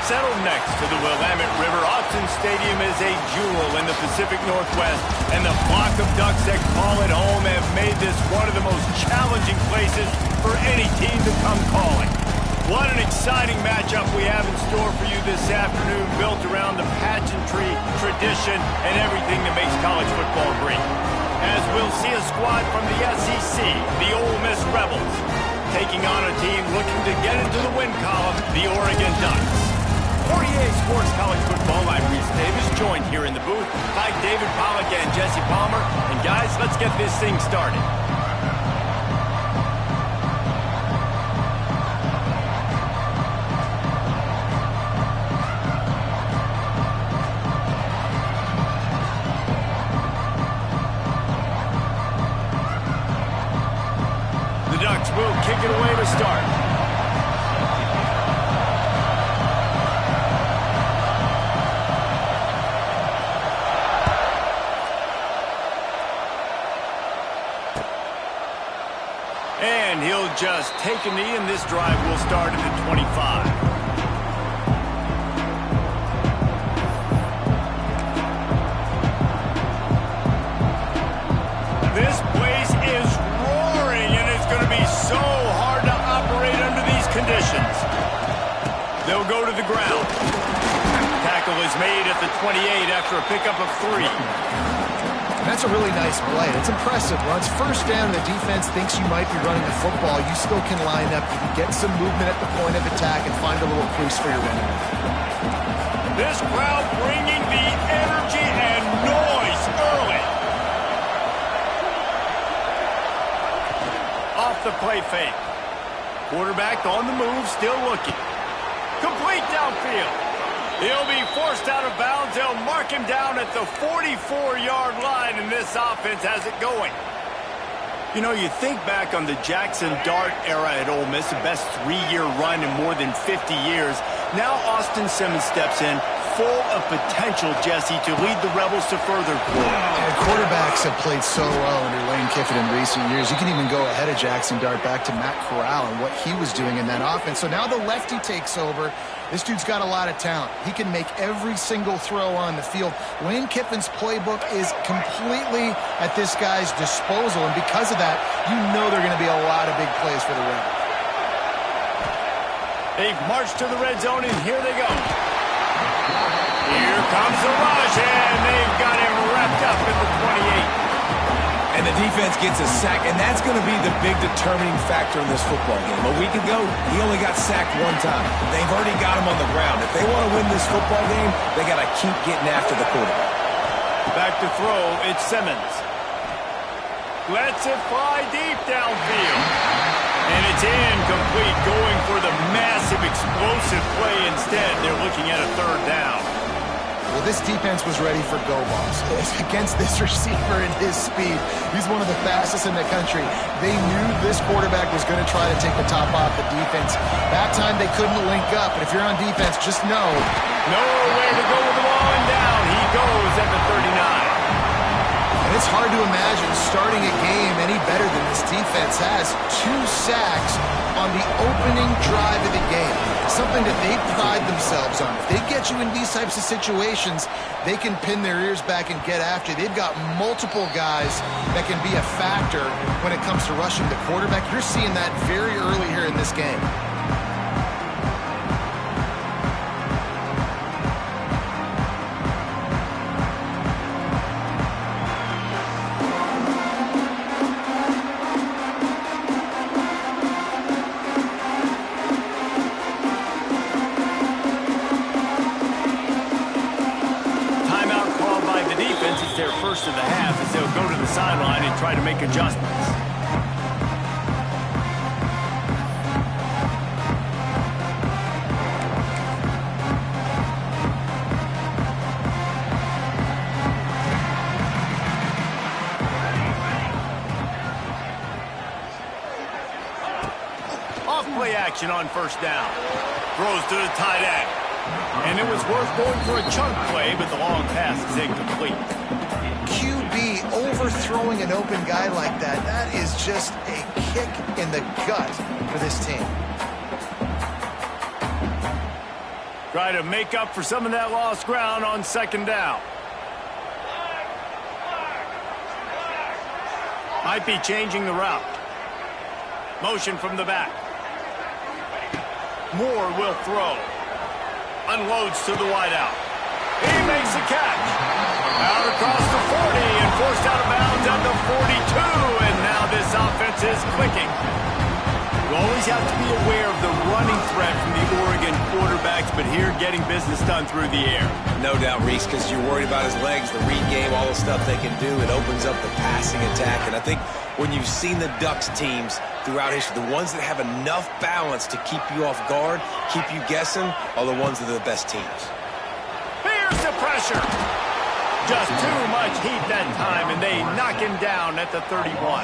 Settled next to the Willamette River, Austin Stadium is a jewel in the Pacific Northwest, and the flock of Ducks that call it home have made this one of the most challenging places for any team to come calling. What an exciting matchup we have in store for you this afternoon, built around the pageantry, tradition, and everything that makes college football great. As we'll see a squad from the SEC, the Ole Miss Rebels, taking on a team looking to get into the win column, the Oregon Ducks. For EA Sports College Football, I'm Reese Davis, joined here in the booth by David Pollack and Jesse Palmer. And guys, let's get this thing started. The Ducks will kick it away to start. And he'll just take a knee, and this drive will start at the 25. This place is roaring, and it's going to be so hard to operate under these conditions. They'll go to the ground. Tackle is made at the 28 after a pickup of 3. That's a really nice play. It's impressive. Once first down, the defense thinks you might be running the football. You still can line up. You can get some movement at the point of attack and find a little crease for your running back. This crowd bringing the energy and noise early. Off the play fake. Quarterback on the move, still looking. Complete downfield. He'll be forced out of bounds. They'll mark him down at the 44-yard line, and this offense has it going. You know, you think back on the Jackson Dart era at Ole Miss, the best 3-year run in more than 50 years. Now Austin Simmons steps in, full of potential, Jesse, to lead the Rebels to further glory. And quarterbacks have played so well under Lane Kiffin in recent years. You can even go ahead of Jackson Dart back to Matt Corral and what he was doing in that offense. So now the lefty takes over. This dude's got a lot of talent. He can make every single throw on the field. Lane Kiffin's playbook is completely at this guy's disposal, and because of that, you know there are going to be a lot of big plays for the Rebels. They've marched to the red zone, and here they go. Here comes the rush, and they've got him wrapped up at the 28. And the defense gets a sack, and that's going to be the big determining factor in this football game. A week ago, he only got sacked one time. They've already got him on the ground. If they want to win this football game, they got to keep getting after the quarterback. Back to throw, it's Simmons. Lets it fly deep downfield. And it's incomplete, going for the massive explosive play instead. They're looking at a 3rd down. Well, this defense was ready for go balls. Against this receiver and his speed, he's one of the fastest in the country. They knew this quarterback was going to try to take the top off the defense. That time they couldn't link up, but if you're on defense, just know. Nowhere to go with the ball, and down he goes at the 39. And it's hard to imagine starting a game any better than this defense has. 2 sacks on the opening drive of the game. Something that they pride themselves on. If they get you in these types of situations, they can pin their ears back and get after. They've got multiple guys that can be a factor when it comes to rushing the quarterback. You're seeing that very early here in this game. Their first of the half as they'll go to the sideline and try to make adjustments. Off play action on 1st down. Throws to the tight end. And it was worth going for a chunk play, but the long pass is incomplete. QB overthrowing an open guy like that, that is just a kick in the gut for this team. Try to make up for some of that lost ground on second down. Might be changing the route. Motion from the back. Moore will throw. Unloads to the wideout. He makes the catch. Out across the 40 and forced out of bounds at the 42. And now this offense is clicking. You always have to be aware of the running threat from the Oregon quarterbacks, but here getting business done through the air. No doubt, Reese, because you're worried about his legs, the read game, all the stuff they can do. It opens up the passing attack. And I think when you've seen the Ducks teams throughout history, the ones that have enough balance to keep you off guard, keep you guessing, are the ones that are the best teams. Here's the pressure. Just too much heat that time, and they knock him down at the 31.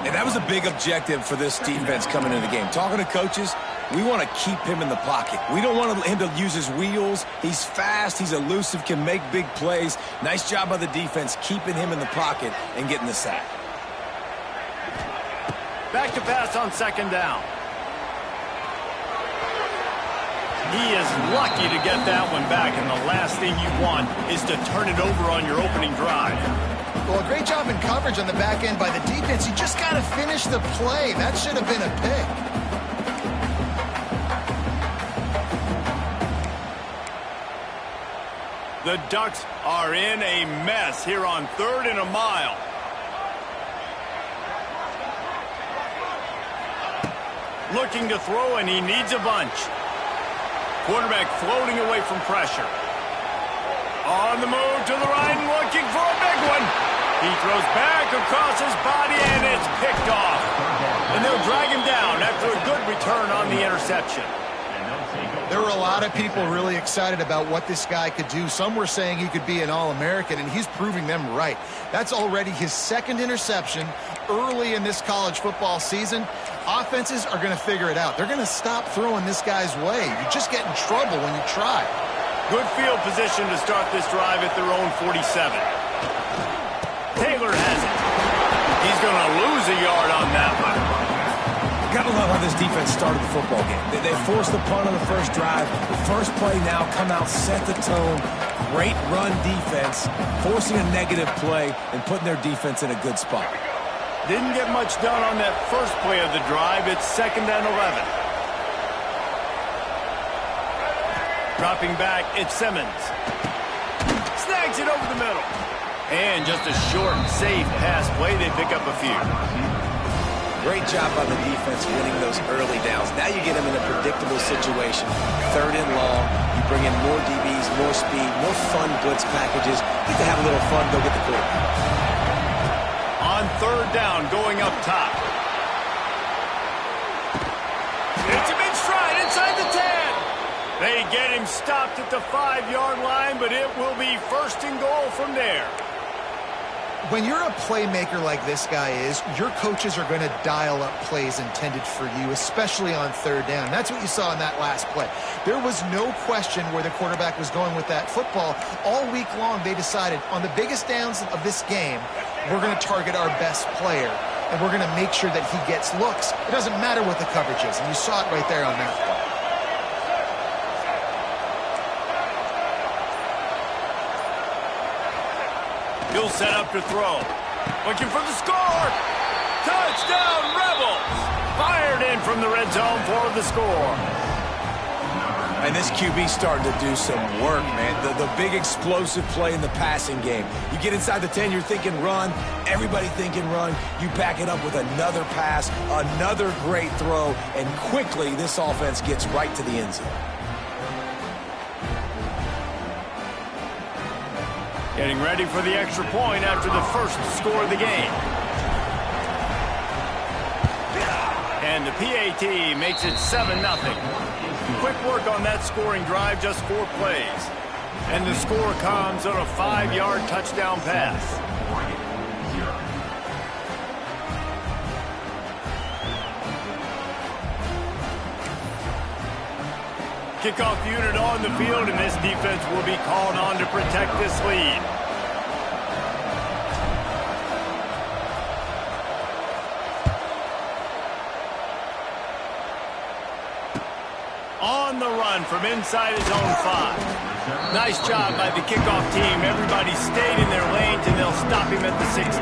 And that was a big objective for this defense coming into the game. Talking to coaches, we want to keep him in the pocket. We don't want him to use his wheels. He's fast, he's elusive, can make big plays. Nice job by the defense keeping him in the pocket and getting the sack. Back to pass on second down. He is lucky to get that one back, and the last thing you want is to turn it over on your opening drive. Well, great job in coverage on the back end by the defense. You just got to finish the play. That should have been a pick. The Ducks are in a mess here on 3rd and a mile. Looking to throw, and he needs a bunch. Quarterback floating away from pressure. On the move to the right and looking for a big one. He throws back across his body, and it's picked off. And they'll drag him down after a good return on the interception. There were a lot of people really excited about what this guy could do. Some were saying he could be an All-American, and he's proving them right. That's already his 2nd interception early in this college football season. Offenses are going to figure it out. They're going to stop throwing this guy's way. You just get in trouble when you try. Good field position to start this drive at their own 47. Taylor has it. He's going to lose a yard on that one. Gotta love how this defense started the football game. They forced the punt on the first drive. The first play now, come out, set the tone. Great run defense, forcing a negative play and putting their defense in a good spot. Didn't get much done on that first play of the drive. It's 2nd and 11. Dropping back, it's Simmons. Snags it over the middle. And just a short, safe pass play. They pick up a few. Great job by the defense winning those early downs. Now you get them in a predictable situation. 3rd and long. You bring in more DBs, more speed, more fun blitz packages. Get to have a little fun, go get the quarterback. On 3rd down, going up top. It's him in stride inside the 10. They get him stopped at the 5-yard line, but it will be 1st and goal from there. When you're a playmaker like this guy is, your coaches are going to dial up plays intended for you, especially on 3rd down. That's what you saw in that last play. There was no question where the quarterback was going with that football. All week long, they decided on the biggest downs of this game, we're going to target our best player, and we're going to make sure that he gets looks. It doesn't matter what the coverage is, and you saw it right there on that play. He'll set up to throw. Looking for the score. Touchdown, Rebels. Fired in from the red zone for the score. And this QB starting to do some work, man. The big explosive play in the passing game. You get inside the 10, you're thinking run. Everybody thinking run. You back it up with another pass, another great throw, and quickly this offense gets right to the end zone. Getting ready for the extra point after the first score of the game. And the PAT makes it 7-0. Quick work on that scoring drive, just 4 plays. And the score comes on a 5-yard touchdown pass. Kickoff unit on the field, and this defense will be called on to protect this lead. On the run from inside his own 5. Nice job by the kickoff team. Everybody stayed in their lanes, and they'll stop him at the 16.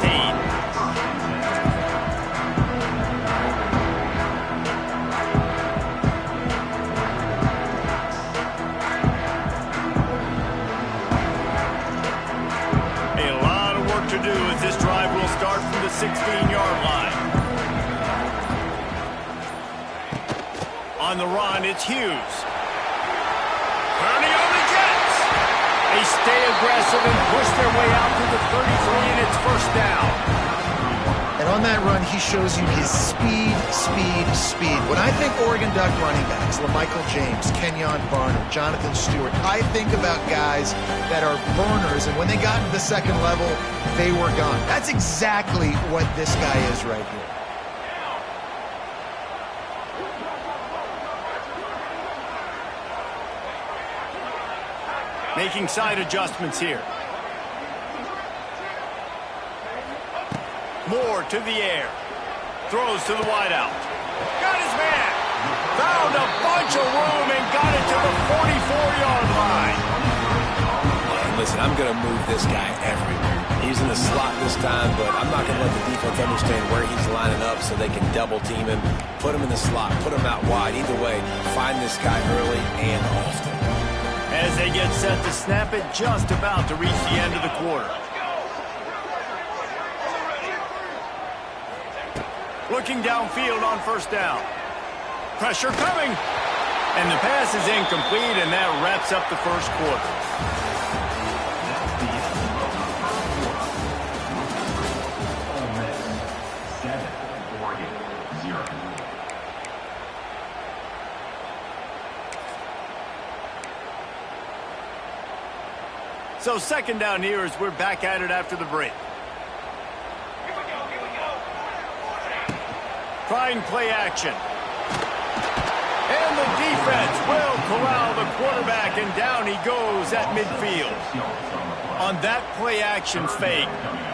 To do as this drive will start from the 16-yard line. On the run, it's Hughes. Turning on the Jets. They stay aggressive and push their way out to the 33, and it's first down. And on that run, he shows you his speed. When I think Oregon Duck running backs, LaMichael James, Kenyon Barner, Jonathan Stewart, I think about guys that are burners, and when they got into the second level, they were gone. That's exactly what this guy is right here. Making side adjustments here. Moore to the air. Throws to the wideout. Got his man. Found a bunch of room and got it to the 44-yard line. And listen, I'm going to move this guy everywhere. He's in the slot this time, but I'm not going to let the defense understand where he's lining up so they can double team him, put him in the slot, put him out wide. Either way, find this guy early and often. As they get set to snap it, just about to reach the end of the quarter. Looking downfield on first down. Pressure coming. And the pass is incomplete, and that wraps up the first quarter. So second down here as we're back at it after the break. Trying play action. And the defense will corral the quarterback, and down he goes at midfield. On that play action fake,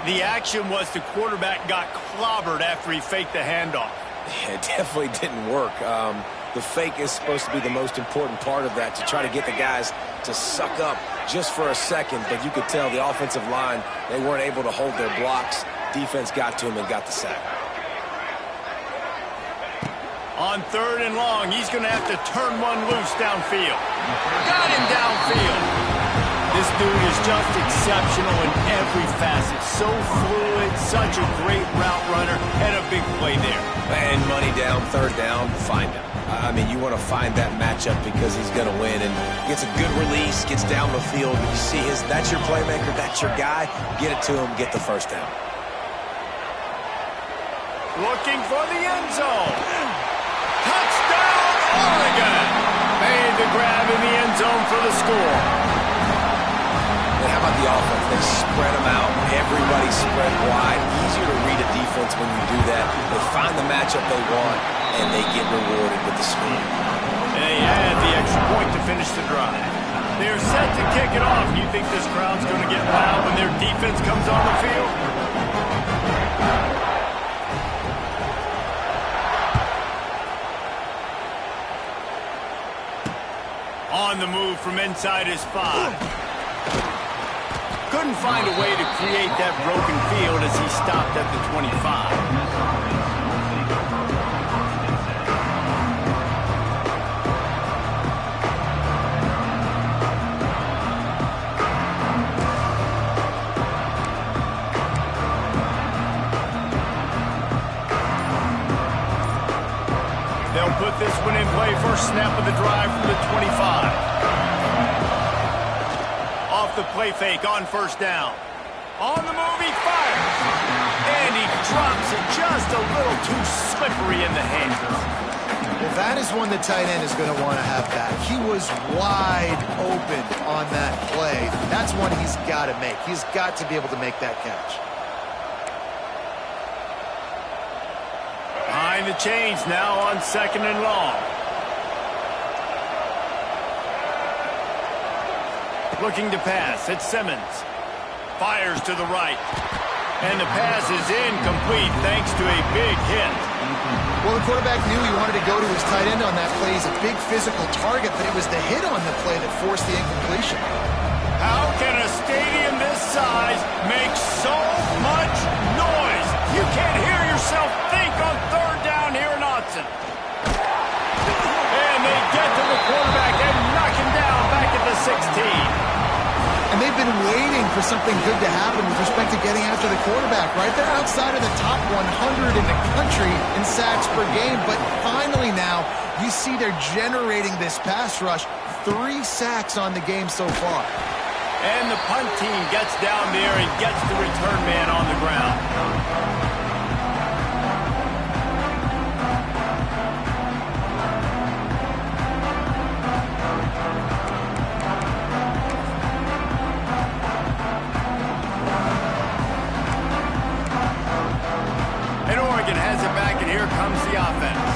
the action was the quarterback got clobbered after he faked the handoff. It definitely didn't work. The fake is supposed to be the most important part of that, to try to get the guys to suck up just for a second. But you could tell the offensive line, they weren't able to hold their blocks. Defense got to him and got the sack. On third and long, he's going to have to turn one loose downfield. Got him downfield. This dude is just exceptional in every facet. So fluid, such a great route runner, and a big play there. And money down, third down, find him. I mean, you want to find that matchup because he's going to win, and gets a good release, gets down the field. You see that's your playmaker, that's your guy. Get it to him, get the first down. Looking for the end zone. Touchdown, Oregon! Made the grab in the end zone for the score. And how about the offense? They spread them out. Everybody spread wide. Easier to read a defense when you do that. They find the matchup they want, and they get rewarded with the score. And they add the extra point to finish the drive. They're set to kick it off. You think this crowd's going to get loud when their defense comes on the field? On the move from inside his 5. Couldn't find a way to create that broken field as he stopped at the 25. They'll put this one in play. First snap of the drive from the 25. Off the play fake on first down. On the move, he fires. And he drops it just a little too slippery in the hands. Well, that is one the tight end is going to want to have back. He was wide open on that play. That's one he's got to make. He's got to be able to make that catch. Behind the chains now on second and long. Looking to pass. It's Simmons. Fires to the right. And the pass is incomplete thanks to a big hit. Well, the quarterback knew he wanted to go to his tight end on that play. He's a big physical target, but it was the hit on the play that forced the incompletion. How can a stadium this size make so much noise? You can't hear yourself think on third down here in Autzen. And they get to the quarterback and knock him down back at the 16. And they've been waiting for something good to happen with respect to getting after the quarterback, right? They're outside of the top 100 in the country in sacks per game, but finally now you see they're generating this pass rush. 3 sacks on the game so far. And the punt team gets down there and gets the return man on the ground. Has it back, and here comes the offense.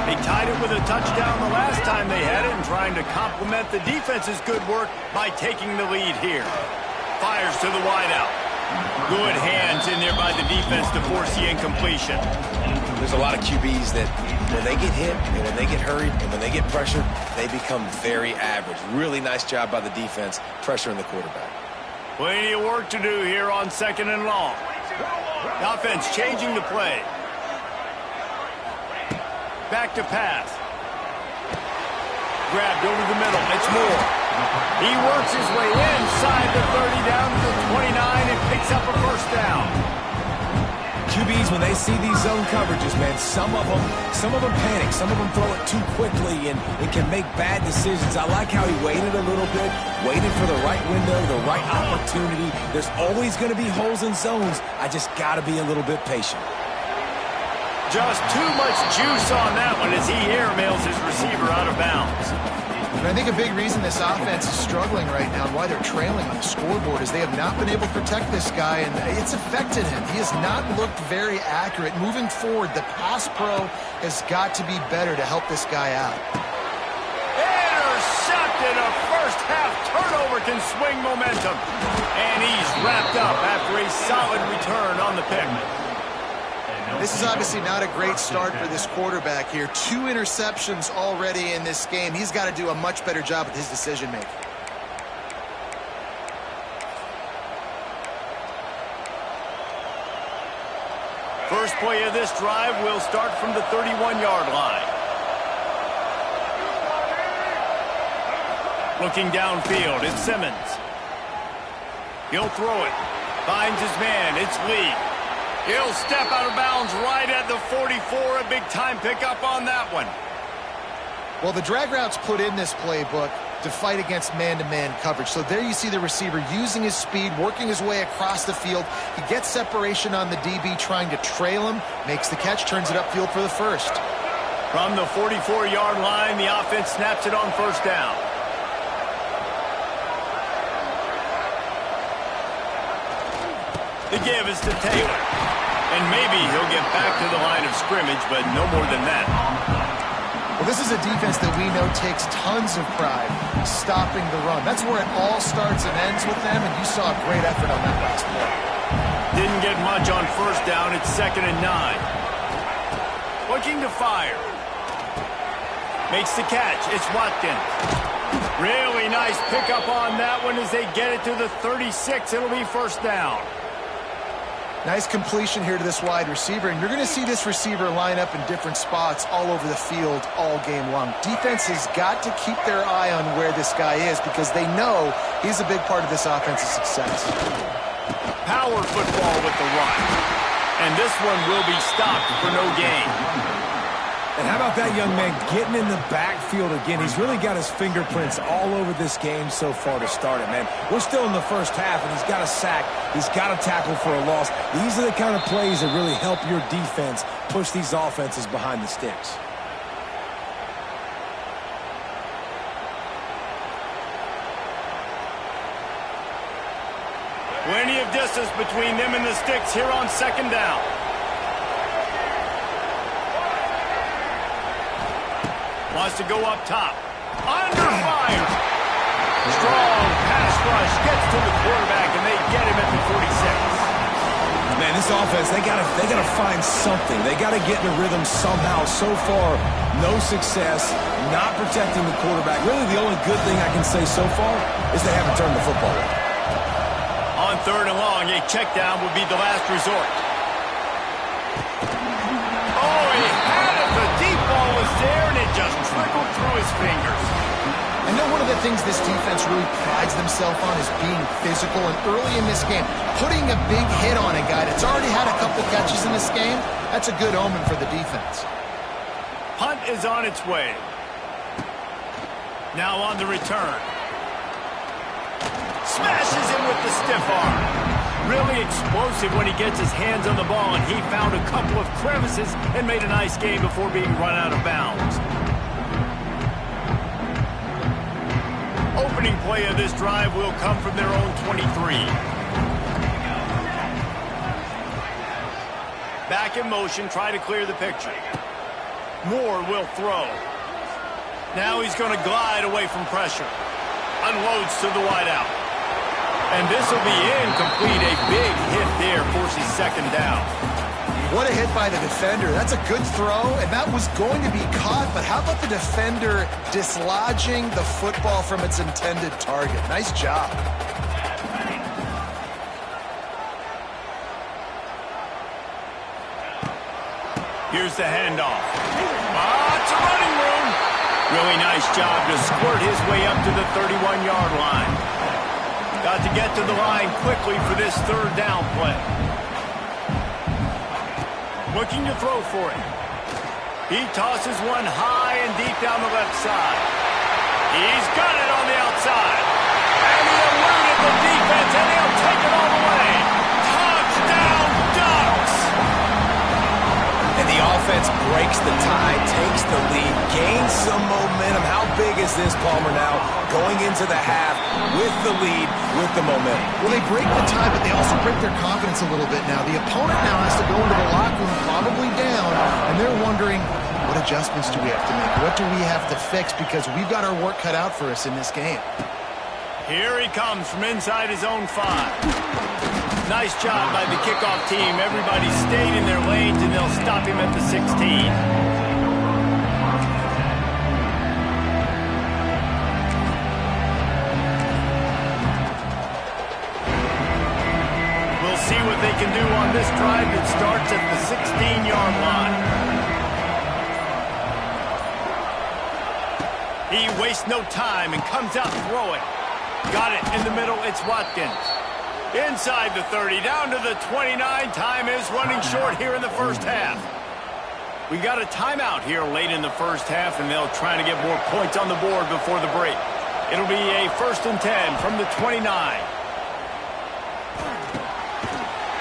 They tied it with a touchdown the last time they had it and trying to complement the defense's good work by taking the lead here. Fires to the wideout. Good hands in there by the defense to force the incompletion. There's a lot of QBs that when they get hit and when they get hurried and when they get pressured, they become very average. Really nice job by the defense pressuring the quarterback. Plenty of work to do here on 2nd and long. The offense changing the play. Back to pass. Grabbed over the middle. It's Moore. He works his way inside the 30 down to the 29 and picks up a first down. QBs, when they see these zone coverages, man, some of them panic. Some of them throw it too quickly and it can make bad decisions. I like how he waited a little bit, waited for the right window, the right opportunity. There's always going to be holes in zones. I just got to be a little bit patient. Just too much juice on that one as he airmails his receiver out of bounds. And I think a big reason this offense is struggling right now and why they're trailing on the scoreboard is they have not been able to protect this guy, and it's affected him. He has not looked very accurate. Moving forward, the pass pro has got to be better to help this guy out. Intercepted. A first-half turnover can swing momentum. And he's wrapped up after a solid return on the pick. This is obviously not a great start for this quarterback here. 2 interceptions already in this game. He's got to do a much better job with his decision-making. First play of this drive will start from the 31-yard line. Looking downfield, it's Simmons. He'll throw it. Finds his man, it's Lee. He'll step out of bounds right at the 44. A big-time pickup on that one. Well, the drag routes put in this playbook to fight against man-to-man coverage. So there you see the receiver using his speed, working his way across the field. He gets separation on the DB, trying to trail him, makes the catch, turns it upfield for the first. From the 44-yard line, the offense snaps it on first down. The give is to Taylor. And maybe he'll get back to the line of scrimmage, but no more than that. Well, this is a defense that we know takes tons of pride stopping the run. That's where it all starts and ends with them, and you saw a great effort on that last play. Didn't get much on first down. It's 2nd and 9. Looking to fire. Makes the catch. It's Watkins. Really nice pickup on that one as they get it to the 36. It'll be first down. Nice completion here to this wide receiver, and you're going to see this receiver line up in different spots all over the field all game long. Defense has got to keep their eye on where this guy is because they know he's a big part of this offense's success. Power football with the run. And this one will be stopped for no gain. And how about that young man getting in the backfield again? He's really got his fingerprints all over this game so far to start it, man. We're still in the first half, and he's got a sack. He's got a tackle for a loss. These are the kind of plays that really help your defense push these offenses behind the sticks. Plenty of distance between them and the sticks here on 2nd down. Wants to go up top. Under fire. Strong pass rush. Gets to the quarterback, and they get him at the 46. Man, this offense, they gotta find something. They gotta get in a rhythm somehow. So far, no success, not protecting the quarterback. Really, the only good thing I can say so far is they haven't turned the football over. On 3rd and long, a check down would be the last resort. Oh, he had it. The deep ball was there, and it just trickled through his fingers. I know one of the things this defense really prides themselves on is being physical, and early in this game, putting a big hit on a guy that's already had a couple catches in this game, that's a good omen for the defense. Punt is on its way. Now on the return. Smashes him with the stiff arm. Really explosive when he gets his hands on the ball, and he found a couple of crevices and made a nice game before being run out of bounds. Opening play of this drive will come from their own 23. Back in motion, try to clear the picture. Moore will throw. Now he's going to glide away from pressure. Unloads to the wideout. And this will be incomplete. A big hit there forces 2nd down. What a hit by the defender. That's a good throw, and that was going to be caught, but how about the defender dislodging the football from its intended target? Nice job. Here's the handoff. It's a running room. Really nice job to squirt his way up to the 31-yard line. Got to get to the line quickly for this 3rd down play. Looking to throw for it. He tosses one high and deep down the left side. He's got it on the outside. And he eluded the defense, and he'll take it all the way. Touchdown, Ducks! And the offense breaks the tie, takes the lead, gains some momentum. How big is this, Palmer, now? Going into the half with the lead, with the momentum. Well, they break the tie, but they also break their confidence a little bit now. The opponent now has to go into the locker room, probably down, and they're wondering, what adjustments do we have to make? What do we have to fix? Because we've got our work cut out for us in this game. Here he comes from inside his own 5. Nice job by the kickoff team. Everybody stayed in their lanes, and they'll stop him at the 16. We'll see what they can do on this drive that starts at the 16-yard line. He wastes no time and comes out throwing. Got it in the middle. It's Watkins. Inside the 30, down to the 29. Time is running short here in the first half. We got a timeout here late in the first half, and they'll try to get more points on the board before the break. It'll be a 1st and 10 from the 29.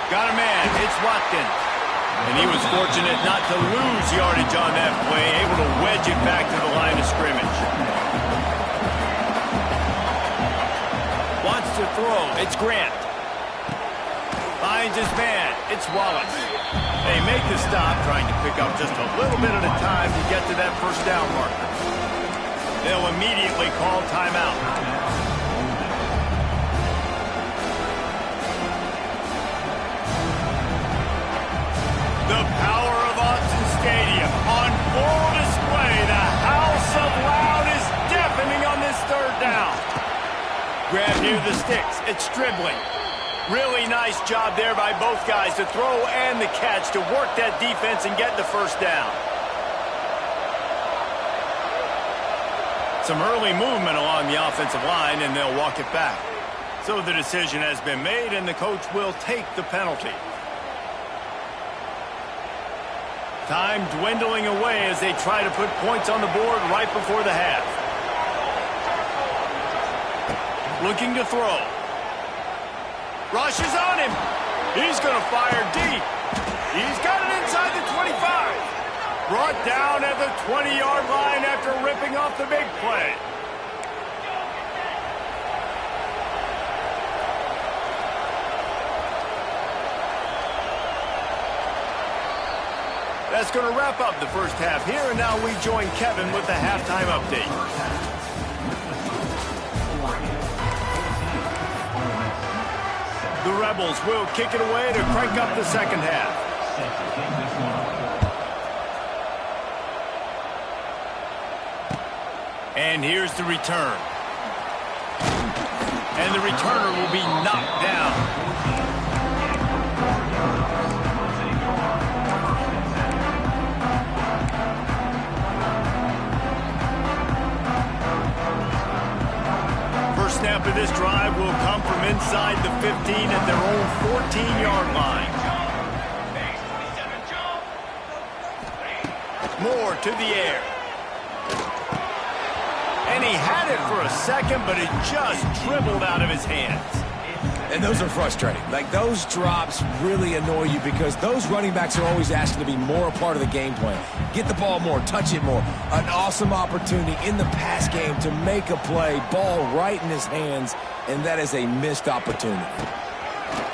Got a man. It's Watkins. And he was fortunate not to lose yardage on that play, able to wedge it back to the line of scrimmage. Wants to throw. It's Grant. Finds his man. It's Wallace. They make the stop, trying to pick up just a little bit at a time to get to that 1st down marker. They'll immediately call timeout. The power of Autzen Stadium on full display. The house of loud is deafening on this 3rd down. Grab near the sticks. It's Stribling. Really nice job there by both guys to throw and the catch to work that defense and get the 1st down. Some early movement along the offensive line, and they'll walk it back. So the decision has been made, and the coach will take the penalty. Time dwindling away as they try to put points on the board right before the half. Looking to throw. Rushes on him. He's going to fire deep. He's got it inside the 25. Brought down at the 20-yard line after ripping off the big play. That's going to wrap up the first half here, and now we join Kevin with the halftime update. The Rebels will kick it away to crank up the second half. And here's the return. And the returner will be knocked down. First snap of this drive will come from inside the 15 at their own 14-yard line. Moore to the air. And he had it for a second, but it just dribbled out of his hands. And those are frustrating. Like, those drops really annoy you because those running backs are always asking to be more a part of the game plan. Get the ball more, touch it more. An awesome opportunity in the pass game to make a play, ball right in his hands, and that is a missed opportunity.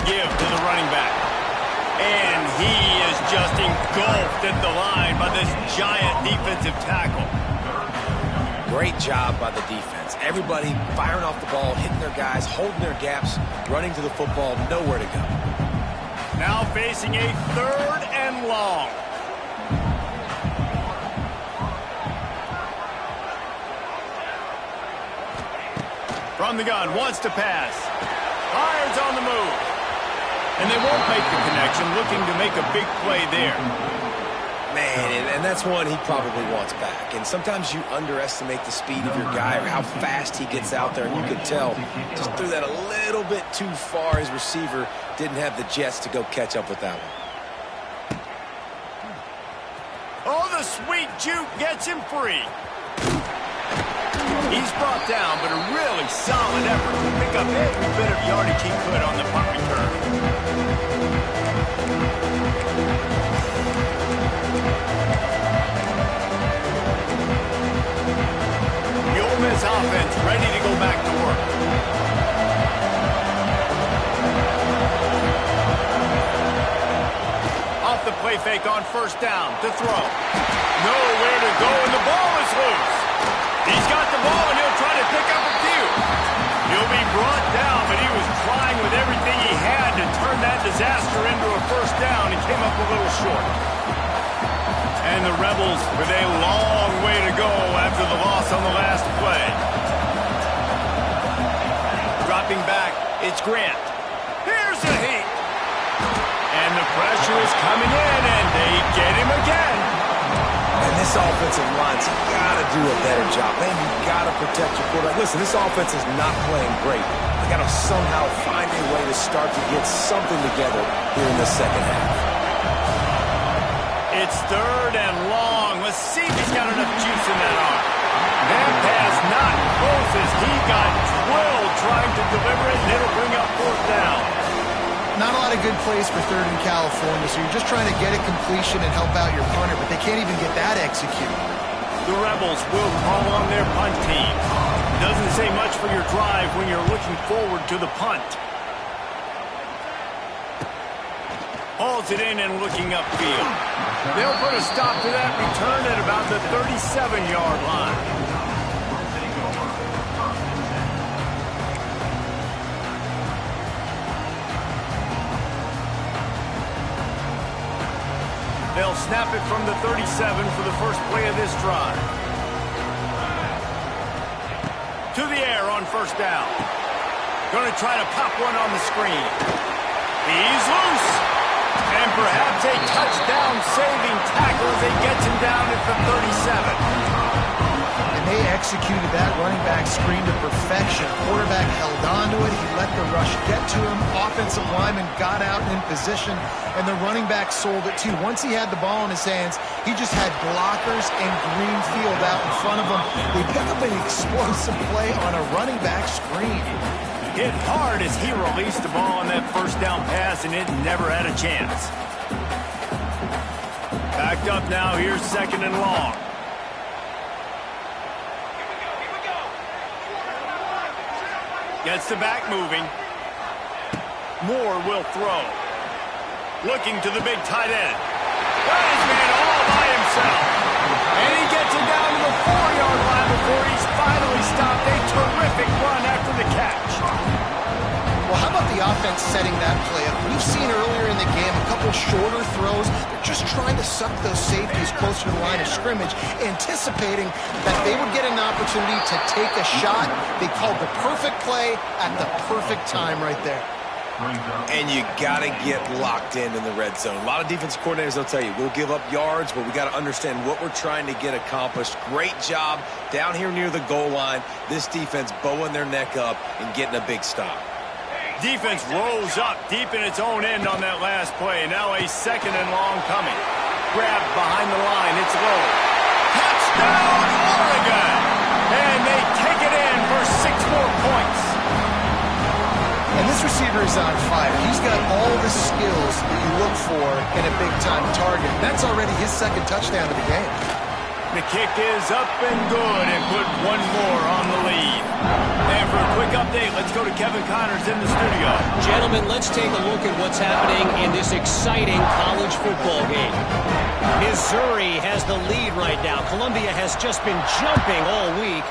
Give to the running back. And he is just engulfed at the line by this giant defensive tackle. Great job by the defense. Everybody firing off the ball, hitting their guys, holding their gaps, running to the football, nowhere to go. Now facing a 3rd and long. From the gun, wants to pass. Fires on the move. And they won't make the connection, looking to make a big play there. Man, and that's one he probably wants back. And sometimes you underestimate the speed of your guy or how fast he gets out there. And you could tell just threw that a little bit too far. His receiver didn't have the jets to go catch up with that one. Oh, the sweet juke gets him free. He's brought down, but a really solid effort to pick up every bit of yardage he could on the punt return. Miss offense ready to go back to work. Off the play fake on first down to throw. Nowhere to go, and the ball is loose. He's got the ball, and he'll try to pick up a few. He'll be brought down, but he was trying with everything he had to turn that disaster into a first down. He came up a little short. And the Rebels with a long way to go after the loss on the last play. Dropping back, it's Grant. Here's a heat. And the pressure is coming in, and they get him again. And this offensive line's got to do a better job. Man, you've got to protect your quarterback. Listen, this offense is not playing great. They got to somehow find a way to start to get something together here in the second half. It's 3rd and long. Let's see if he's got enough juice in that arm. That pass not close as he got drilled trying to deliver it, and it'll bring up 4th down. Not a lot of good plays for 3rd in California, so you're just trying to get a completion and help out your punter, but they can't even get that executed. The Rebels will call on their punt team. Doesn't say much for your drive when you're looking forward to the punt. Hauls it in and looking upfield. They'll put a stop to that return at about the 37-yard line. They'll snap it from the 37 for the first play of this drive. To the air on first down. Going to try to pop one on the screen. He's loose. And perhaps a touchdown-saving tackle as he gets him down at the 37. And they executed that running back screen to perfection. Quarterback held on to it. He let the rush get to him. Offensive lineman got out in position, and the running back sold it too. Once he had the ball in his hands, he just had blockers and green field out in front of him. They pick up an explosive play on a running back screen. Hit hard as he released the ball on that first down pass, and it never had a chance. Backed up now, here's 2nd and long. Gets the back moving. Moore will throw. Looking to the big tight end. Got his man all by himself. And he gets it down to the 4-yard line before he's finally stopped. A terrific run after the catch. Well, how about the offense defense setting that play up. We've seen earlier in the game a couple shorter throws. They're just trying to suck those safeties closer to the line of scrimmage, anticipating that they would get an opportunity to take a shot. They called the perfect play at the perfect time right there. And you got to get locked in the red zone. A lot of defensive coordinators, they'll tell you, we'll give up yards, but we got to understand what we're trying to get accomplished. Great job down here near the goal line. This defense bowing their neck up and getting a big stop. Defense rose up deep in its own end on that last play. Now a second and long coming. Grabbed behind the line. It's low. Touchdown, Oregon! And they take it in for 6 more points. And this receiver is on fire. He's got all the skills that you look for in a big-time target. That's already his second touchdown of the game. The kick is up and good and put one more on the lead. And for a quick update, let's go to Kevin Connors in the studio. Gentlemen, let's take a look at what's happening in this exciting college football game. Missouri has the lead right now. Columbia has just been jumping all week,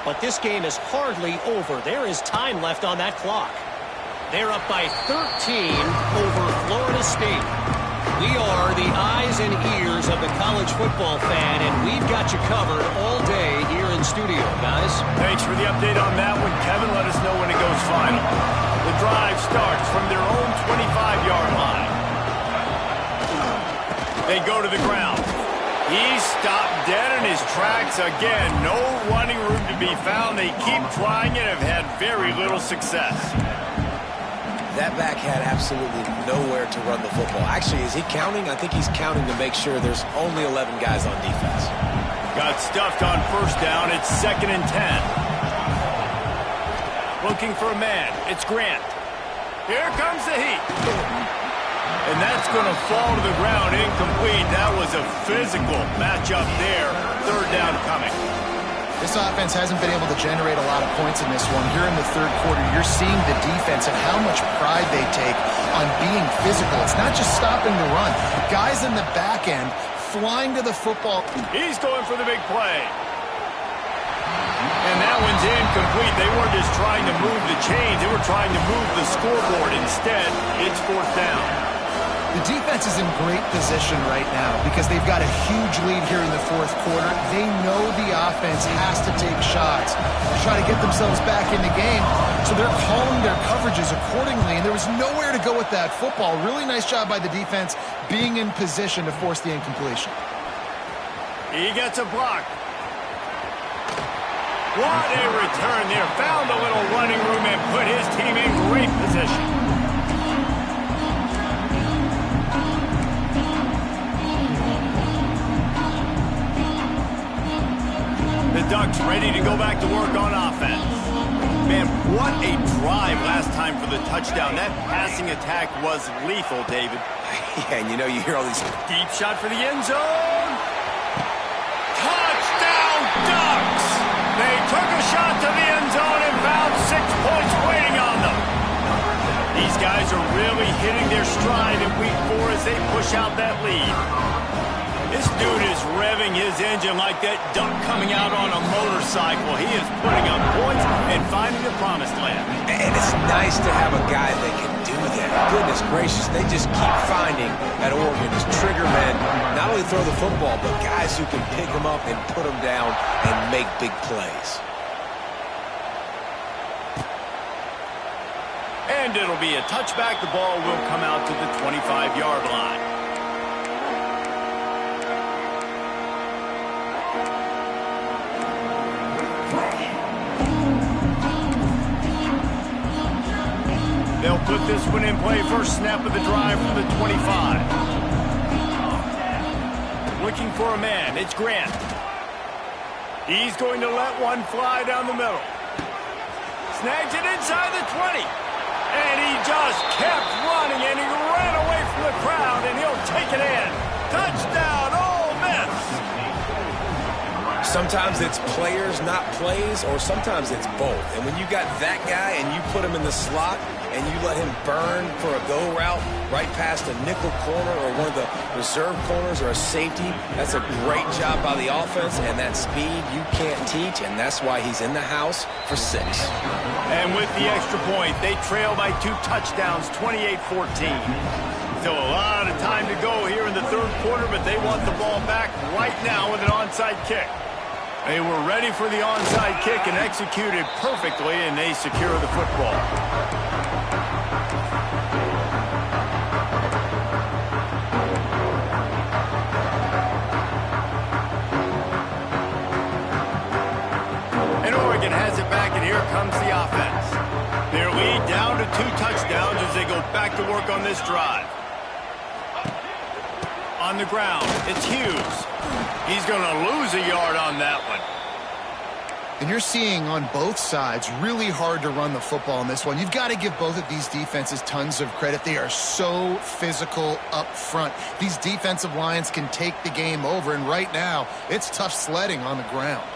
but this game is hardly over. There is time left on that clock. They're up by 13 over Florida State. We are the eyes and ears of the college football fan, and we've got you covered all day here in studio, guys. Thanks for the update on that one, Kevin. Let us know when it goes final. The drive starts from their own 25-yard line. They go to the ground. He's stopped dead in his tracks again. No running room to be found. They keep trying and have had very little success. That back had absolutely nowhere to run the football. Actually, is he counting? I think he's counting to make sure there's only 11 guys on defense. Got stuffed on first down. It's 2nd and 10. Looking for a man. It's Grant. Here comes the heat. And that's going to fall to the ground incomplete. That was a physical matchup there. 3rd down coming. This offense hasn't been able to generate a lot of points in this one. Here in the 3rd quarter, you're seeing the defense and how much pride they take on being physical. It's not just stopping the run. Guys in the back end flying to the football. He's going for the big play. And that one's incomplete. They weren't just trying to move the chains. They were trying to move the scoreboard. Instead, it's 4th down. The defense is in great position right now because they've got a huge lead here in the 4th quarter. They know the offense has to take shots to try to get themselves back in the game, so they're calling their coverages accordingly, and there was nowhere to go with that football. Really nice job by the defense being in position to force the incompletion. He gets a block. What a return there. Found a little running room and put his team in great position. The Ducks ready to go back to work on offense. Man, what a drive last time for the touchdown. That passing attack was lethal, David. Yeah, and you know, you hear all these... Deep shot for the end zone. Touchdown, Ducks! They took a shot to the end zone and found 6 points waiting on them. These guys are really hitting their stride in week 4 as they push out that lead. This dude is revving his engine like that duck coming out on a motorcycle. He is putting up points and finding the promised land. And it's nice to have a guy that can do that. Goodness gracious, they just keep finding at Oregon as trigger men, not only throw the football, but guys who can pick them up and put them down and make big plays. And it'll be a touchback. The ball will come out to the 25-yard line. They'll put this one in play. First snap of the drive from the 25. Looking for a man. It's Grant. He's going to let one fly down the middle. Snags it inside the 20. And he just kept running, and he ran away from the crowd, and he'll take it in. Touchdown, Ole Miss. Sometimes it's players, not plays, or sometimes it's both. And when you got that guy and you put him in the slot and you let him burn for a go route right past a nickel corner or one of the reserve corners or a safety, that's a great job by the offense, and that speed you can't teach, and that's why he's in the house for 6. And with the extra point, they trail by 2 touchdowns, 28-14. Still a lot of time to go here in the third quarter, but they want the ball back right now with an onside kick. They were ready for the onside kick and executed perfectly, and they secure the football. And Oregon has it back, and here comes the offense. Their lead down to 2 touchdowns as they go back to work on this drive. On the ground, it's Hughes. He's going to lose a yard on that one. And you're seeing on both sides really hard to run the football in this one. You've got to give both of these defenses tons of credit. They are so physical up front. These defensive lines can take the game over, and right now, it's tough sledding on the ground.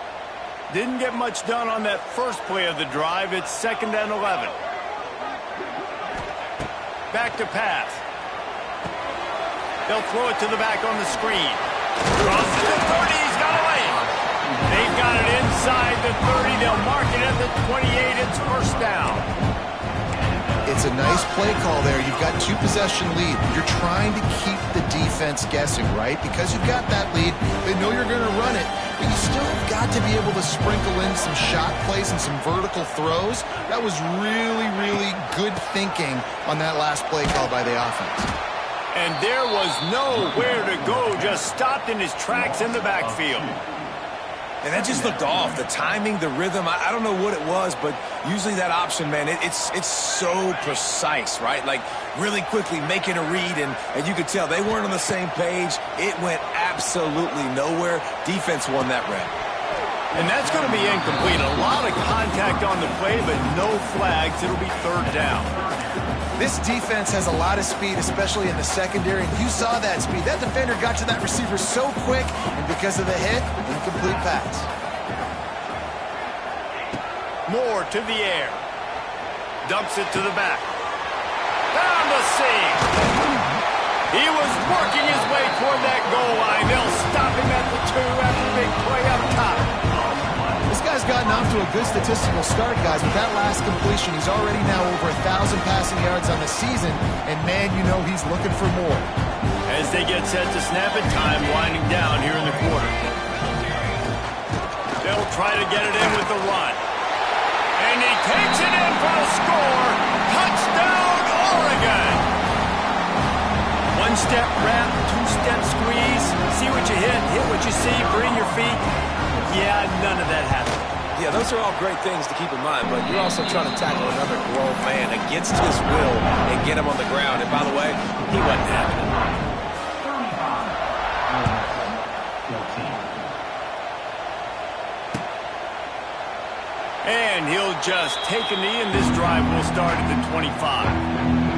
Didn't get much done on that first play of the drive. It's 2nd and 11. Back to pass. They'll throw it to the back on the screen. Crosses the 30. He's got a lane. They've got it inside the 30. They'll mark it at the 28. It's first down. It's a nice play call there. You've got 2-possession lead. You're trying to keep the defense guessing, right? Because you've got that lead, they know you're going to run it, but you still have got to be able to sprinkle in some shot plays and some vertical throws. That was really, really good thinking on that last play call by the offense. And there was nowhere to go, just stopped in his tracks in the backfield. And that just looked off. The timing, the rhythm, I don't know what it was, but usually that option, man, it's so precise, right? Like really quickly making a read, and you could tell they weren't on the same page. It went absolutely nowhere. Defense won that rep. And that's going to be incomplete. A lot of contact on the play, but no flags. It'll be 3rd down. This defense has a lot of speed, especially in the secondary, and you saw that speed. That defender got to that receiver so quick, and because of the hit, incomplete pass. Moore to the air. Dumps it to the back. Down the seam. He was working his way toward that goal line. They'll stop him at the 2 after the big play up top. This guy's gotten off to a good statistical start, guys. With that last completion, he's already now over 1,000 passing yards on the season, and man, you know he's looking for more. As they get set to snap it, time winding down here in the quarter. They'll try to get it in with the run. And he takes it in for a score. Touchdown, Oregon! 1-step wrap, 2-step squeeze. See what you hit what you see, bring your feet. Yeah, none of that happened. Yeah, those are all great things to keep in mind, but you're also trying to tackle another grown man against his will and get him on the ground. And by the way, he wasn't happening. And he'll just take a knee, and this drive will start at the 25.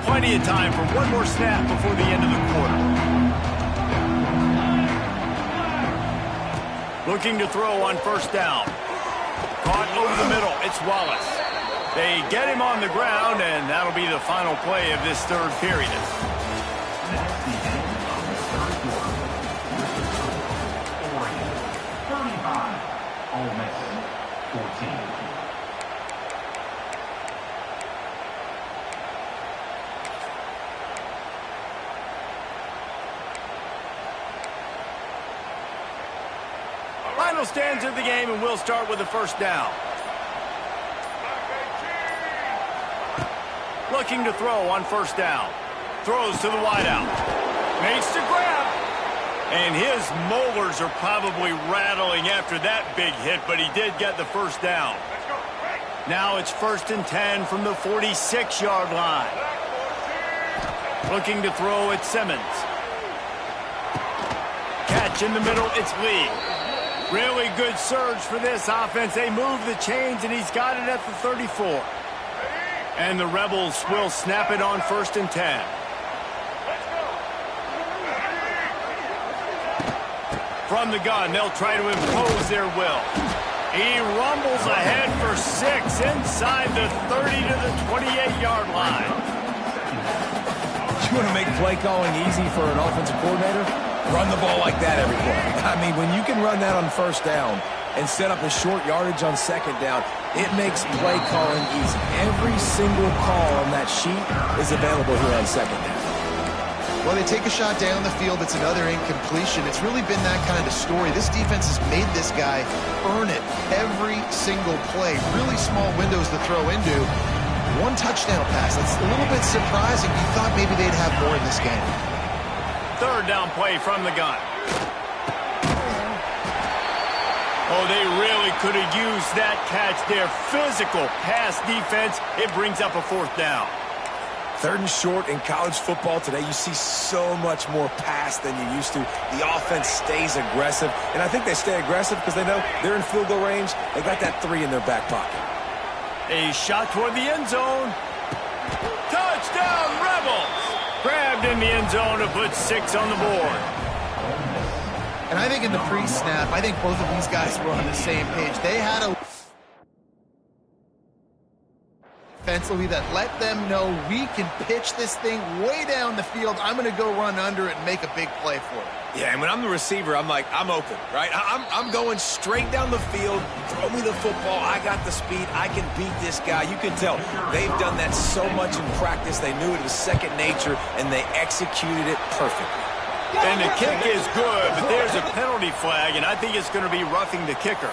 Plenty of time for one more snap before the end of the quarter. Looking to throw on 1st down. Caught over the middle. It's Wallace. They get him on the ground, and that'll be the final play of this 3rd period. Final stands of the game, and we'll start with the 1st down. Looking to throw on 1st down. Throws to the wideout. Makes the grab. And his molars are probably rattling after that big hit, but he did get the 1st down. Now it's 1st and 10 from the 46-yard line. Looking to throw at Simmons. Catch in the middle, it's Lee. Really good surge for this offense. They move the chains, and he's got it at the 34. And the Rebels will snap it on 1st and 10. From the gun, they'll try to impose their will. He rumbles ahead for 6 inside the 30 to the 28-yard line. You want to make play calling easy for an offensive coordinator? Run the ball like that every play. I mean, when you can run that on 1st down and set up a short yardage on 2nd down, it makes play calling easy. Every single call on that sheet is available here on 2nd down. Well, they take a shot down the field. It's another incompletion. It's really been that kind of story. This defense has made this guy earn it every single play. Really small windows to throw into. 1 touchdown pass. That's a little bit surprising. You thought maybe they'd have more in this game. 3rd down play from the gun. Oh, they really could have used that catch there. Physical pass defense. It brings up a 4th down. 3rd and short in college football today. You see so much more pass than you used to. The offense stays aggressive, and I think they stay aggressive because they know they're in field goal range. They got that 3 in their back pocket. A shot toward the end zone. Touchdown, Rebels! Grabbed in the end zone to put 6 on the board. And I think in the pre-snap, I think both of these guys were on the same page. They had a defensively that let them know we can pitch this thing way down the field. I'm going to go run under it and make a big play for it. Yeah, and when I'm the receiver, I'm like, I'm open, right? I'm going straight down the field. Throw me the football. I got the speed. I can beat this guy. You can tell they've done that so much in practice. They knew it was second nature, and they executed it perfectly. And the kick is good, but there's a penalty flag, and I think it's going to be roughing the kicker.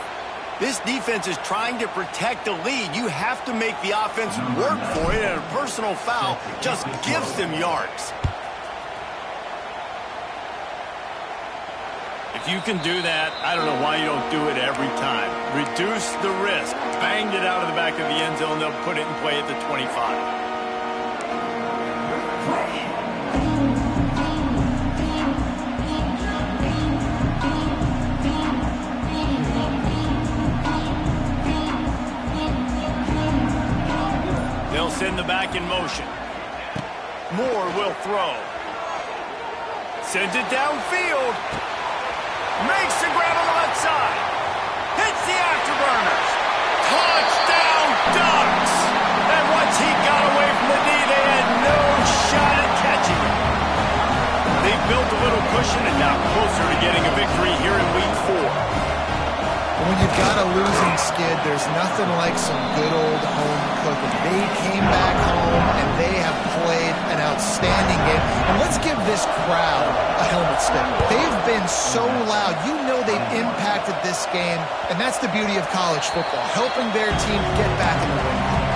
This defense is trying to protect the lead. You have to make the offense work for it, and a personal foul just gives them yards. If you can do that, I don't know why you don't do it every time. Reduce the risk. Banged it out of the back of the end zone. They'll put it in play at the 25. They'll send the back in motion. Moore will throw. Sends it downfield. Makes the grab on the left side. Hits the afterburners. Touchdown, Ducks! And once he got away from the knee, they had no shot at catching him. They built a little cushion and now closer to getting a victory here in Week 4. When you've got a losing skid, there's nothing like some good old home cooking. They came back home, and they have played an outstanding game. And let's give this crowd a helmet spin. They've been so loud. You know they've impacted this game, and that's the beauty of college football, helping their team get back in the win.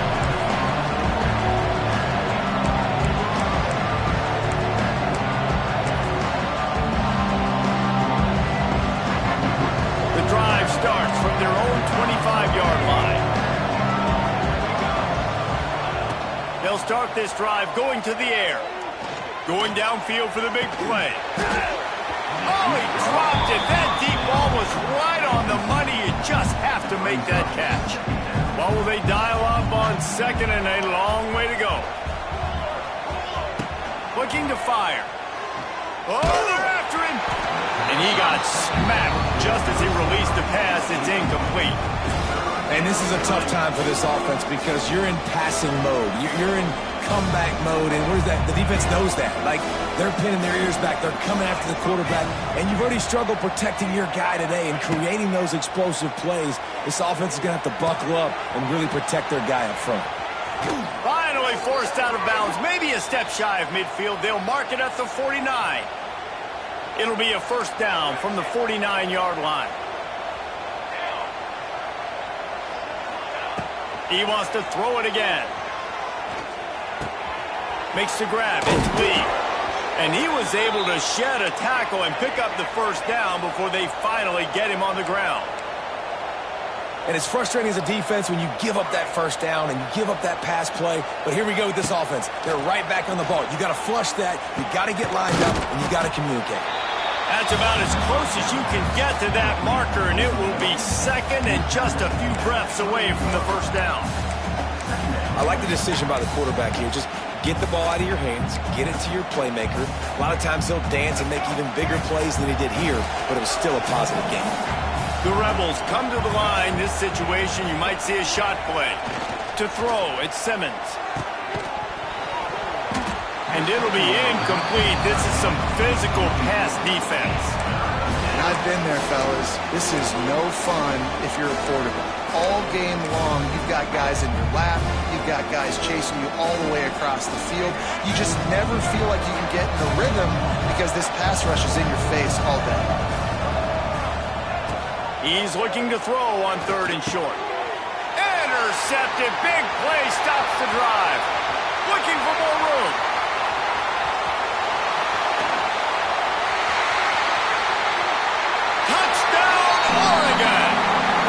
Starts from their own 25-yard line. They'll start this drive going to the air. Going downfield for the big play. Oh, he dropped it. That deep ball was right on the money. You just have to make that catch. Well, will they dial up on 2nd and a long way to go? Looking to fire. Oh, they're after him. And he got smacked just as he released the pass. It's incomplete. And this is a tough time for this offense because you're in passing mode. You're in comeback mode, and where's that? The defense knows that. Like, they're pinning their ears back. They're coming after the quarterback, and you've already struggled protecting your guy today and creating those explosive plays. This offense is going to have to buckle up and really protect their guy up front. Finally forced out of bounds. Maybe a step shy of midfield. They'll mark it at the 49. It'll be a 1st down from the 49-yard line. He wants to throw it again. Makes the grab. It's Lee. And he was able to shed a tackle and pick up the 1st down before they finally get him on the ground. And it's frustrating as a defense when you give up that 1st down and you give up that pass play. But here we go with this offense. They're right back on the ball. You got to flush that. You got to get lined up, and you got to communicate. That's about as close as you can get to that marker, and it will be 2nd and just a few breaths away from the 1st down. I like the decision by the quarterback here. Just get the ball out of your hands, get it to your playmaker. A lot of times he'll dance and make even bigger plays than he did here, but it was still a positive game. The Rebels come to the line. This situation, you might see a shot play. To throw, it's Simmons. And it'll be incomplete. This is some physical pass defense. And I've been there, fellas. This is no fun if you're a quarterback. All game long, you've got guys in your lap. You've got guys chasing you all the way across the field. You just never feel like you can get in the rhythm because this pass rush is in your face all day. He's looking to throw on 3rd and short. Intercepted. Big play stops the drive. Looking for more room. Touchdown, Oregon.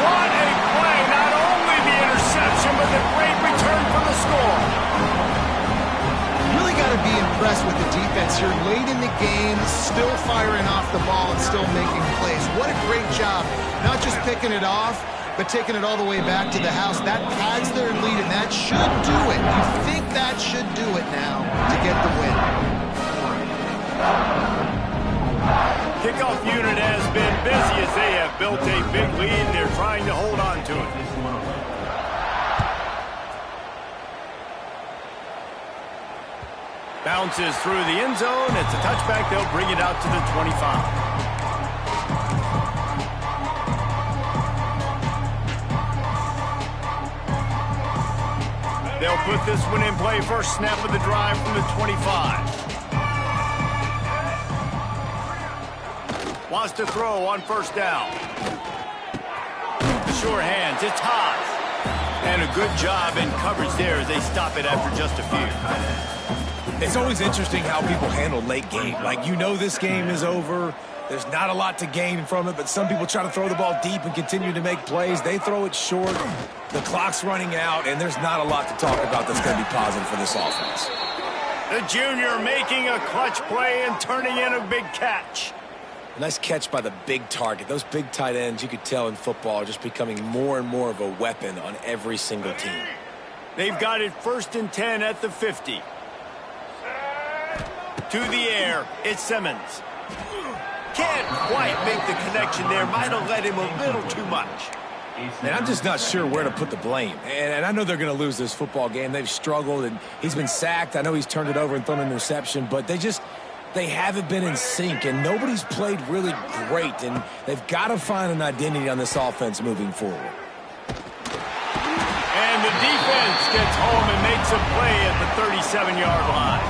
What a play. Not only the interception, but the great return from the score. Really got to be impressed with the defense here. Late in the game, still firing off the ball and still making plays. What a great job. Not just picking it off, but taking it all the way back to the house. That pads their lead, and that should do it. You think that should do it now to get the win. Kickoff unit has been busy as they have built a big lead, and they're trying to hold on to it. Bounces through the end zone. It's a touchback. They'll bring it out to the 25. They'll put this one in play. First snap of the drive from the 25. Wants to throw on 1st down. Sure hands. It's Haas. And a good job in coverage there as they stop it after just a few. It's always interesting how people handle late game. Like, you know this game is over. There's not a lot to gain from it, but some people try to throw the ball deep and continue to make plays. They throw it short. The clock's running out, and there's not a lot to talk about that's going to be positive for this offense. The junior making a clutch play and turning in a big catch. Nice catch by the big target. Those big tight ends, you could tell in football, are just becoming more and more of a weapon on every single team. They've got it 1st and 10 at the 50. To the air, it's Simmons. Can't quite make the connection there. Might have let him a little too much. And I'm just not sure where to put the blame. And I know they're going to lose this football game. They've struggled, and he's been sacked. I know he's turned it over and thrown an interception, but they haven't been in sync, and nobody's played really great, and they've got to find an identity on this offense moving forward. And the defense gets home and makes a play at the 37-yard line.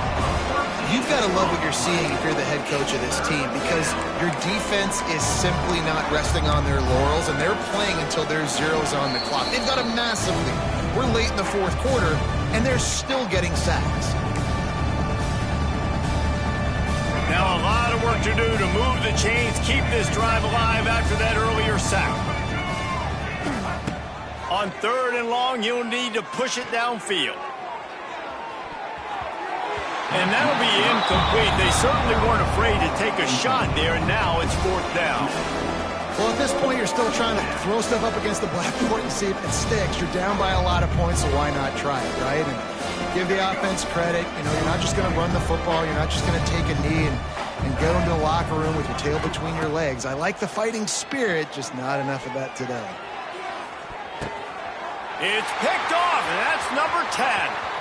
You've got to love what you're seeing if you're the head coach of this team, because your defense is simply not resting on their laurels, and they're playing until there's zeros on the clock. They've got a massive lead. We're late in the 4th quarter, and they're still getting sacks. Now a lot of work to do to move the chains, keep this drive alive after that earlier sack. On 3rd and long, you'll need to push it downfield. And that'll be incomplete. They certainly weren't afraid to take a shot there, and now it's 4th down. Well, at this point, you're still trying to throw stuff up against the blackboard and see if it sticks. You're down by a lot of points, so why not try it, right? And give the offense credit. You know, you're not just going to run the football. You're not just going to take a knee and go into the locker room with your tail between your legs. I like the fighting spirit, just not enough of that today. It's picked off, and that's number 10.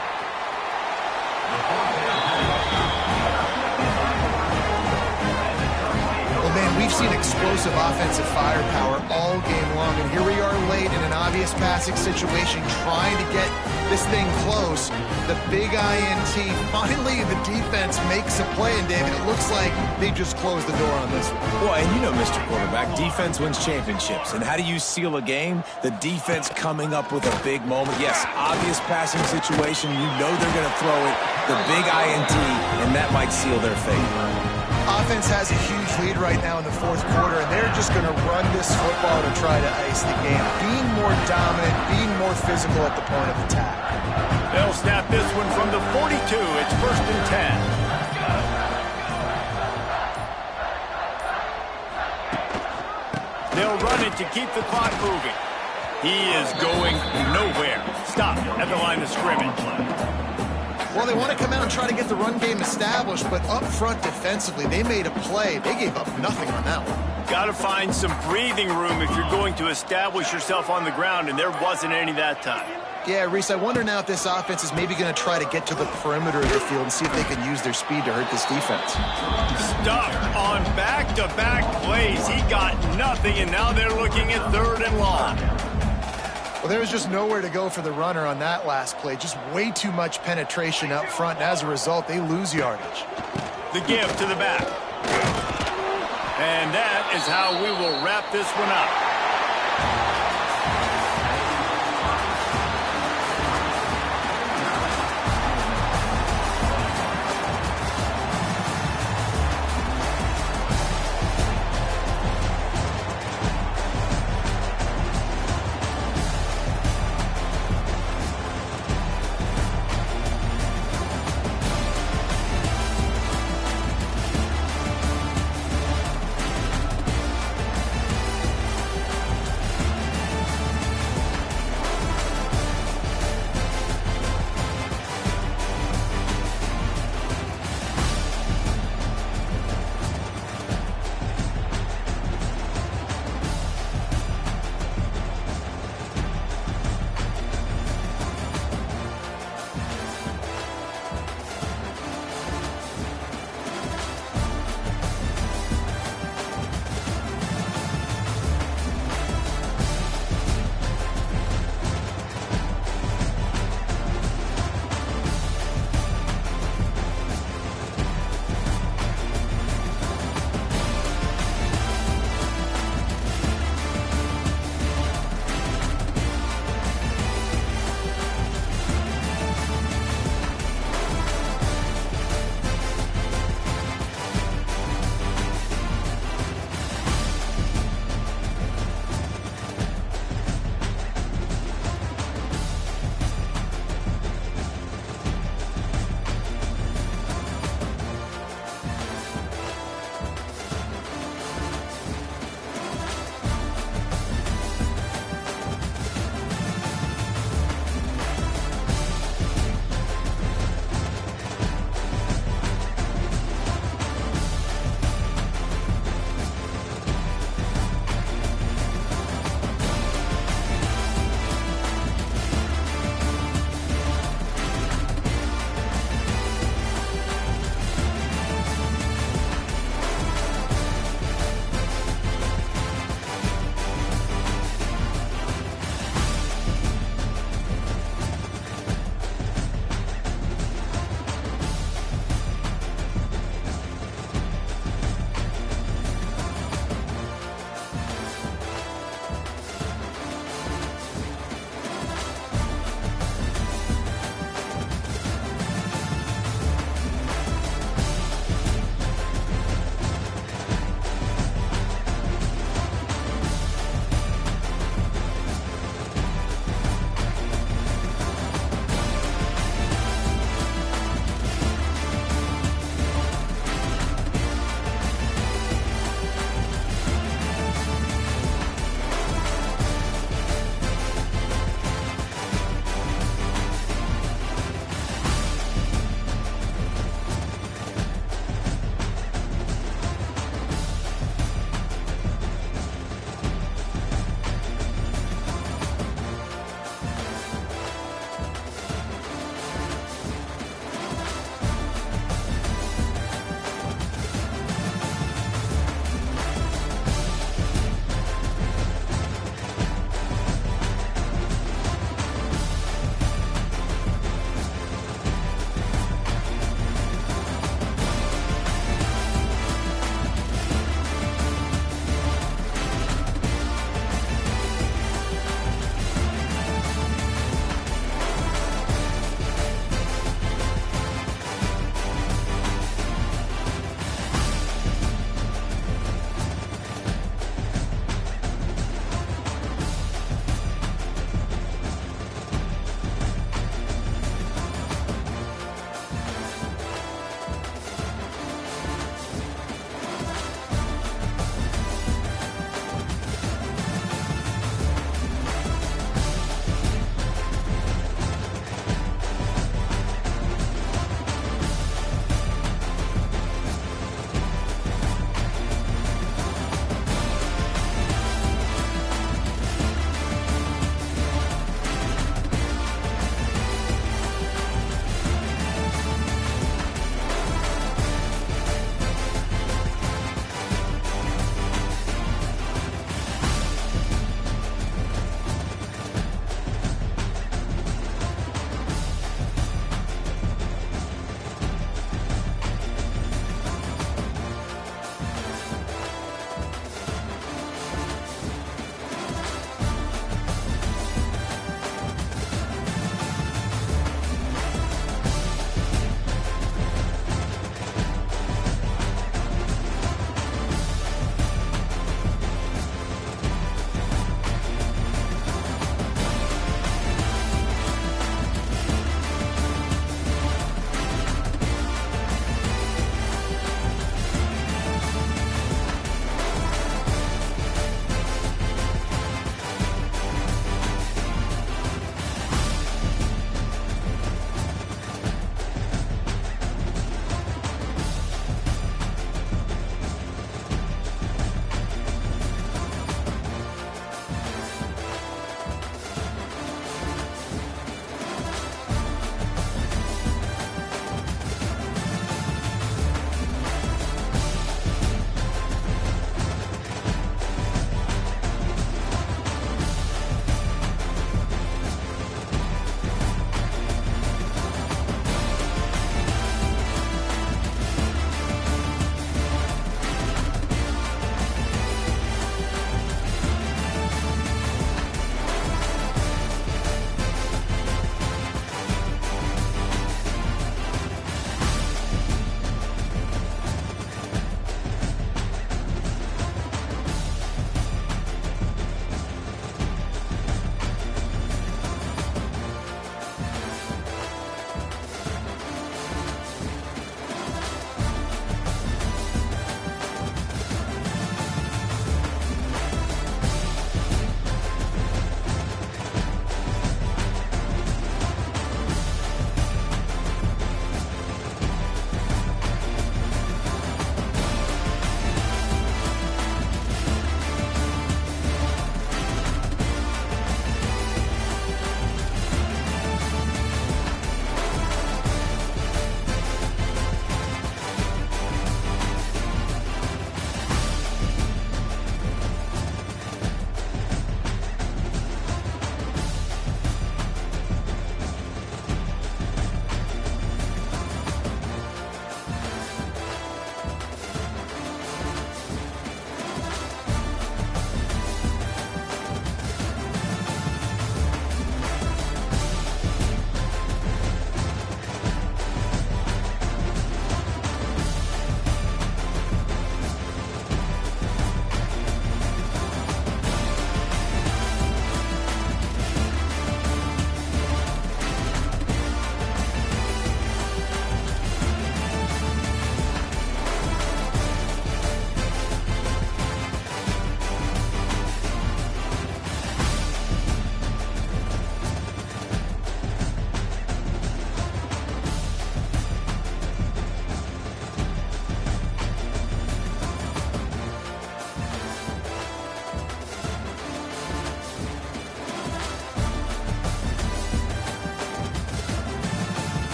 Well, man, we've seen explosive offensive firepower all game long, and here we are late in an obvious passing situation trying to get this thing close. The big INT, finally the defense makes a play, and David, it looks like they just closed the door on this one. Well, and you know, Mr. Quarterback, defense wins championships. And how do you seal a game? The defense coming up with a big moment. Yes, obvious passing situation. You know they're going to throw it. The big INT, and that might seal their fate. Offense has a huge lead right now in the 4th quarter, and they're just going to run this football to try to ice the game. Being more dominant, being more physical at the point of attack. They'll snap this one from the 42. It's 1st and 10. They'll run it to keep the clock moving. He is going nowhere. Stop at the line of scrimmage. Well, they want to come out and try to get the run game established, but up front defensively, they made a play. They gave up nothing on that one. Got to find some breathing room if you're going to establish yourself on the ground, and there wasn't any that time. Yeah, Reese, I wonder now if this offense is maybe going to try to get to the perimeter of the field and see if they can use their speed to hurt this defense. Stuck on back-to-back plays. He got nothing, and now they're looking at 3rd and long. Well, there was just nowhere to go for the runner on that last play. Just way too much penetration up front, and as a result, they lose yardage. The give to the back. And that is how we will wrap this one up.